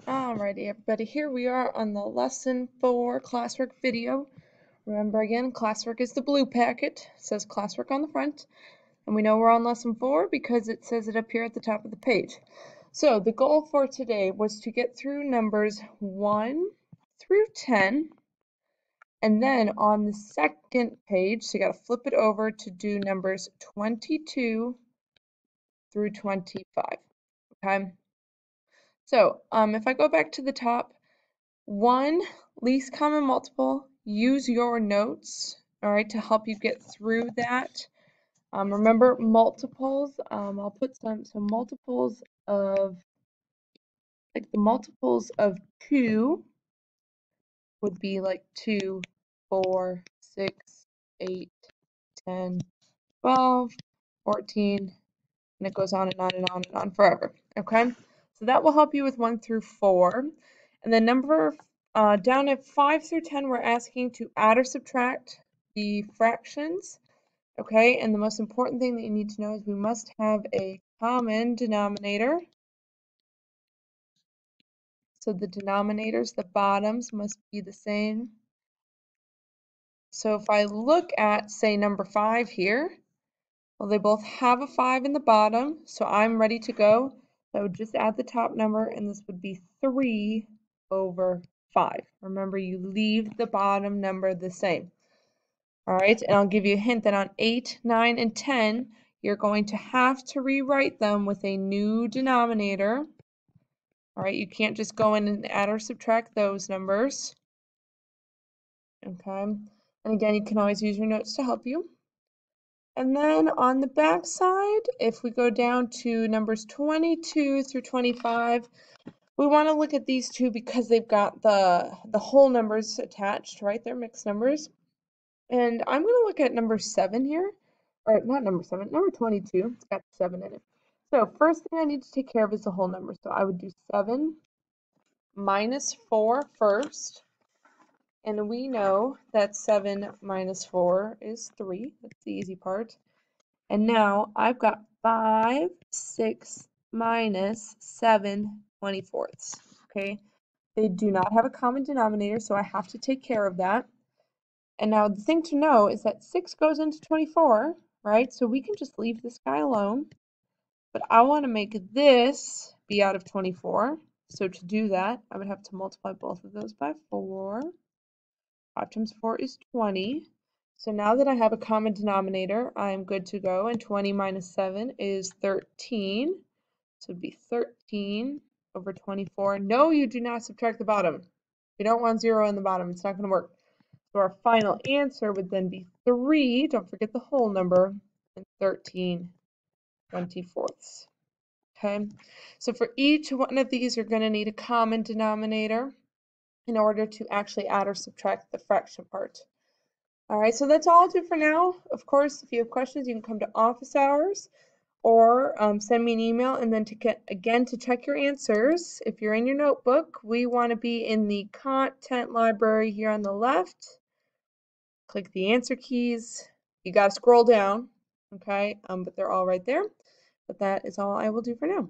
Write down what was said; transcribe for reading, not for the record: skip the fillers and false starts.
Alrighty, everybody, here we are on the lesson 4 classwork video. Remember again, classwork is the blue packet. It says classwork on the front. And we know we're on lesson 4 because it says it up here at the top of the page. So the goal for today was to get through numbers 1 through 10. And then on the second page, so you got to flip it over to do numbers 22 through 25. Okay? So if I go back to the top, 1, least common multiple, use your notes, all right, to help you get through that. Remember multiples, I'll put some multiples of, like the multiples of 2 would be like 2, 4, 6, 8, 10, 12, 14, and it goes on and on and on and on forever, okay? So that will help you with 1 through 4. And then down at 5 through 10, we're asking to add or subtract the fractions, okay? And the most important thing that you need to know is we must have a common denominator. So the denominators, the bottoms, must be the same. So if I look at, say, number 5 here, well, they both have a 5 in the bottom, so I'm ready to go. I would just add the top number, and this would be 3 over 5. Remember, you leave the bottom number the same. All right, and I'll give you a hint that on 8, 9, and 10, you're going to have to rewrite them with a new denominator. All right, you can't just go in and add or subtract those numbers. Okay, and again, you can always use your notes to help you. And then on the back side, if we go down to numbers 22 through 25, we want to look at these two because they've got the whole numbers attached, right? They're mixed numbers. And I'm going to look at number 7 here, or not number 7, number 22. It's got 7 in it. So first thing I need to take care of is the whole number. So I would do 7 minus 4 first. And we know that 7 minus 4 is 3. That's the easy part. And now I've got 5, 6 minus 7 24ths. Okay, they do not have a common denominator, so I have to take care of that. And now the thing to know is that 6 goes into 24, right? So we can just leave this guy alone. But I want to make this be out of 24. So to do that, I would have to multiply both of those by 4. 5 times 4 is 20. So now that I have a common denominator, I'm good to go. And 20 minus 7 is 13. So it would be 13 over 24. No, you do not subtract the bottom. You don't want 0 in the bottom. It's not going to work. So our final answer would then be 3. Don't forget the whole number. And 13 24ths. Okay. So for each one of these, you're going to need a common denominator in order to actually add or subtract the fraction part. All right, so that's all I'll do for now. Of course, if you have questions, you can come to office hours or send me an email, and then to check your answers. If you're in your notebook, we want to be in the content library here on the left. Click the answer keys. You got to scroll down, okay? But they're all right there. But that is all I will do for now.